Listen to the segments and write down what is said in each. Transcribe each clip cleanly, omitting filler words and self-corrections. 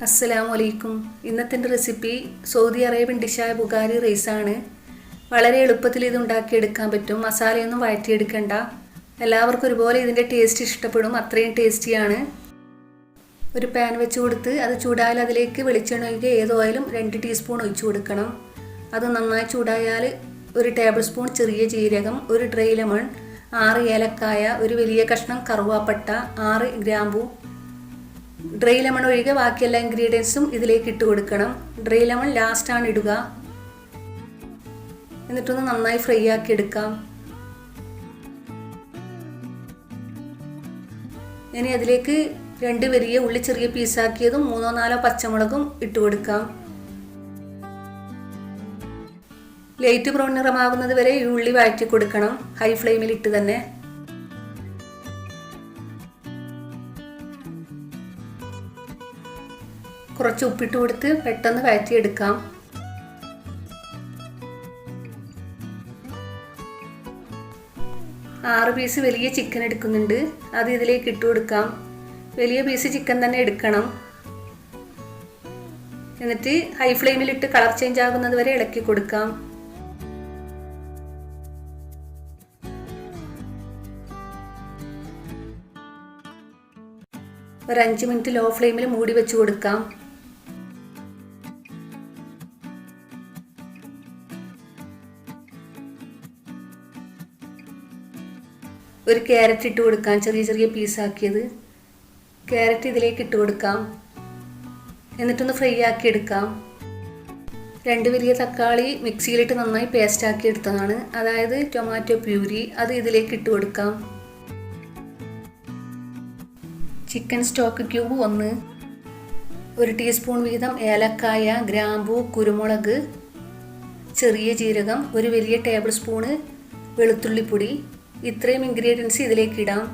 അസ്സലാമലൈക്കും. ഇന്നത്തെ recipe Saudi Arabian ഡിഷായ Bukhari റൈസാണ്. വളരെ എളുപ്പത്തിൽ ഇത് ഉണ്ടാക്കിയെടുക്കാൻ പറ്റും. മസാലയൊന്നും വഴറ്റിയെടുക്കണ്ട. എല്ലാവർക്കും ഒരുപോലെ ഇതിൻ്റെ ടേസ്റ്റ് ഇഷ്ടപ്പെടും. അത്രയും ടേസ്റ്റിയാണ്. ഒരു പാൻ വെച്ച് കൊടുത്ത് അത് ചൂടായാൽ അതിലേക്ക് വെളിച്ചെണ്ണ ഒഴിക്കുക. ഏത് ഓയിലും 2 ടീസ്പൂൺ ഒഴിച്ചു കൊടുക്കണം. അത് നന്നായി ചൂടായാൽ 1 ടേബിൾ സ്പൂൺ ചെറിയ ജീരകം, 1 ഡ്രൈ ലെമൺ, 6 ഏലക്കായ, 1 വലിയ കഷ്ണം കറുവാപ്പട്ട, 6 ഗ്രാമ്പു. ഡ്രൈ ലെമൺ ഒഴികെ ബാക്കി എല്ലാ ഇൻഗ്രീഡിയൻസും ഇതിലേക്ക് ഇട്ട് കൊടുക്കണം. ഡ്രൈ ലെമൺ ലാസ്റ്റാണ് ഇടുക. എന്നിട്ടൊന്ന് നന്നായി ഫ്രൈ ആക്കി എടുക്കാം. ഇനി അതിലേക്ക് 2 വലിയ ഉള്ളി ചെറിയ പീസാക്കിയതും 3-4 പച്ചമുളകും ഇട്ട് കൊടുക്കാം. ലൈറ്റ് ബ്രൗൺ നിറമാകുന്നത് വരെ ഈ ഉള്ളി വഴറ്റി കൊടുക്കണം. ഹൈ ഫ്ലെയിമിൽ ഇട്ട് തന്നെ. കുറച്ച് ഉപ്പിട്ട് കൊടുത്ത് പെട്ടെന്ന് വഴറ്റിയെടുക്കാം. ആറ് പീസ് വലിയ ചിക്കൻ എടുക്കുന്നുണ്ട്. അത് ഇതിലേക്ക് ഇട്ട് കൊടുക്കാം. വലിയ പീസ് ചിക്കൻ തന്നെ എടുക്കണം. എന്നിട്ട് ഹൈ ഫ്ലെയിമിലിട്ട് കളർ ചേഞ്ച് ആകുന്നത് വരെ ഇളക്കി കൊടുക്കാം. ഒരു 5 മിനിറ്റ് ലോ ഫ്ലെയിമിൽ മൂടി വെച്ച് കൊടുക്കാം. ഒരു ക്യാരറ്റ് ഇട്ട് കൊടുക്കാം, ചെറിയ ചെറിയ പീസാക്കിയത്. ക്യാരറ്റ് ഇതിലേക്ക് ഇട്ട് കൊടുക്കാം. എന്നിട്ടൊന്ന് ഫ്രൈ ആക്കി എടുക്കാം. 2 വലിയ തക്കാളി മിക്സിയിലിട്ട് നന്നായി പേസ്റ്റ് ആക്കി എടുത്തതാണ്, അതായത് ടൊമാറ്റോ പ്യൂരി. അത് ഇതിലേക്ക് ഇട്ട് കൊടുക്കാം. ചിക്കൻ സ്റ്റോക്ക് ക്യൂബ് 1, 1 ടീസ്പൂൺ വീതം ഏലക്കായ, ഗ്രാമ്പു, കുരുമുളക്, ചെറിയ ജീരകം, 1 വലിയ ടേബിൾ സ്പൂണ് വെളുത്തുള്ളിപ്പൊടി. ഇത്രയും ഇൻഗ്രീഡിയൻസ് ഇതിലേക്ക് ഇടാം.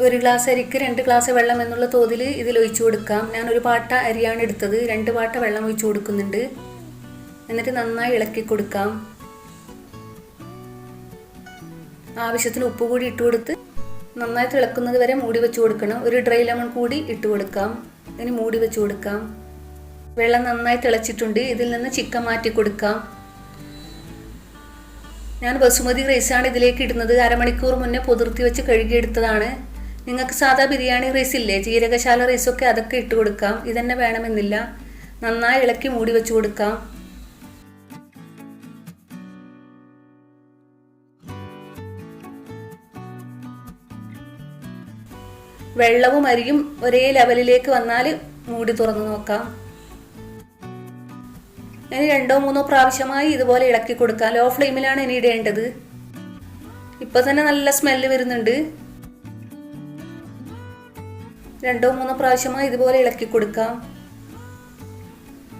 ഒരു ഗ്ലാസ് അരിക്ക് 2 ഗ്ലാസ് വെള്ളം എന്നുള്ള തോതിൽ ഇതിൽ ഒഴിച്ചു കൊടുക്കാം. ഞാൻ 1 പാട്ട അരിയാണ് എടുത്തത്. 2 പാട്ട വെള്ളം ഒഴിച്ചു കൊടുക്കുന്നുണ്ട്. എന്നിട്ട് നന്നായി ഇളക്കി കൊടുക്കാം. ആവശ്യത്തിന് ഉപ്പ് കൂടി ഇട്ട് കൊടുത്ത് നന്നായി തിളക്കുന്നത് വരെ മൂടി വെച്ച് കൊടുക്കണം. 1 ഡ്രൈ ലെമൺ കൂടി ഇട്ട് കൊടുക്കാം. ഇനി മൂടി വെച്ച് കൊടുക്കാം. വെള്ളം നന്നായി തിളച്ചിട്ടുണ്ട്. ഇതിൽ നിന്ന് ചിക്കൻ മാറ്റി കൊടുക്കാം. ഞാൻ ബസുമതി റൈസാണ് ഇതിലേക്ക് ഇടുന്നത്. അരമണിക്കൂർ മുന്നേ പൊതിർത്തി വെച്ച് കഴുകിയെടുത്തതാണ്. നിങ്ങൾക്ക് സാധാ ബിരിയാണി റൈസ് ഇല്ലേ, ജീരകശാല റൈസൊക്കെ, അതൊക്കെ ഇട്ട് കൊടുക്കാം. ഇതന്നെ വേണമെന്നില്ല. നന്നായി ഇളക്കി മൂടി വെച്ച് കൊടുക്കാം. വെള്ളവും അരിയും ഒരേ ലെവലിലേക്ക് വന്നാൽ മൂടി തുറന്നു നോക്കാം. ഇനി 2-3 പ്രാവശ്യമായി ഇതുപോലെ ഇളക്കി കൊടുക്കാം. ലോ ഫ്ലെയിമിലാണ് ഇനി ഇടേണ്ടത്. ഇപ്പൊ തന്നെ നല്ല സ്മെല്ല് വരുന്നുണ്ട്. 2-3 പ്രാവശ്യമായി ഇതുപോലെ ഇളക്കി കൊടുക്കാം.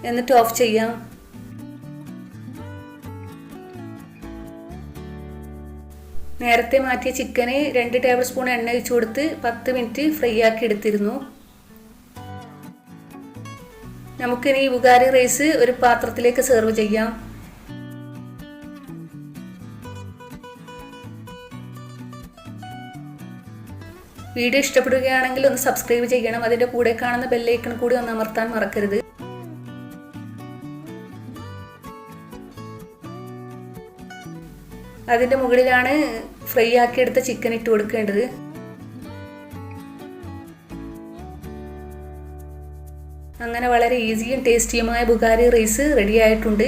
എന്നിട്ട് ഓഫ് ചെയ്യാം. നേരത്തെ മാറ്റിയ ചിക്കന് 2 ടേബിൾ സ്പൂൺ എണ്ണ ഒഴിച്ചു കൊടുത്ത് 10 മിനിറ്റ് ഫ്രൈ ആക്കി എടുത്തിരുന്നു. നമുക്കിനി ഈ ബുഖാരി റൈസ് ഒരു പാത്രത്തിലേക്ക് സെർവ് ചെയ്യാം. വീഡിയോ ഇഷ്ടപ്പെടുകയാണെങ്കിൽ ഒന്ന് സബ്സ്ക്രൈബ് ചെയ്യണം. അതിൻ്റെ കൂടെ കാണുന്ന ബെല്ലൈക്കൺ കൂടി ഒന്ന് അമർത്താൻ മറക്കരുത്. അതിൻ്റെ മുകളിലാണ് ഫ്രൈ ആക്കിയെടുത്ത ചിക്കൻ ഇട്ട് കൊടുക്കേണ്ടത്. അങ്ങനെ വളരെ ഈസിയും ടേസ്റ്റിയുമായ ബുഖാരി റൈസ് റെഡി ആയിട്ടുണ്ട്.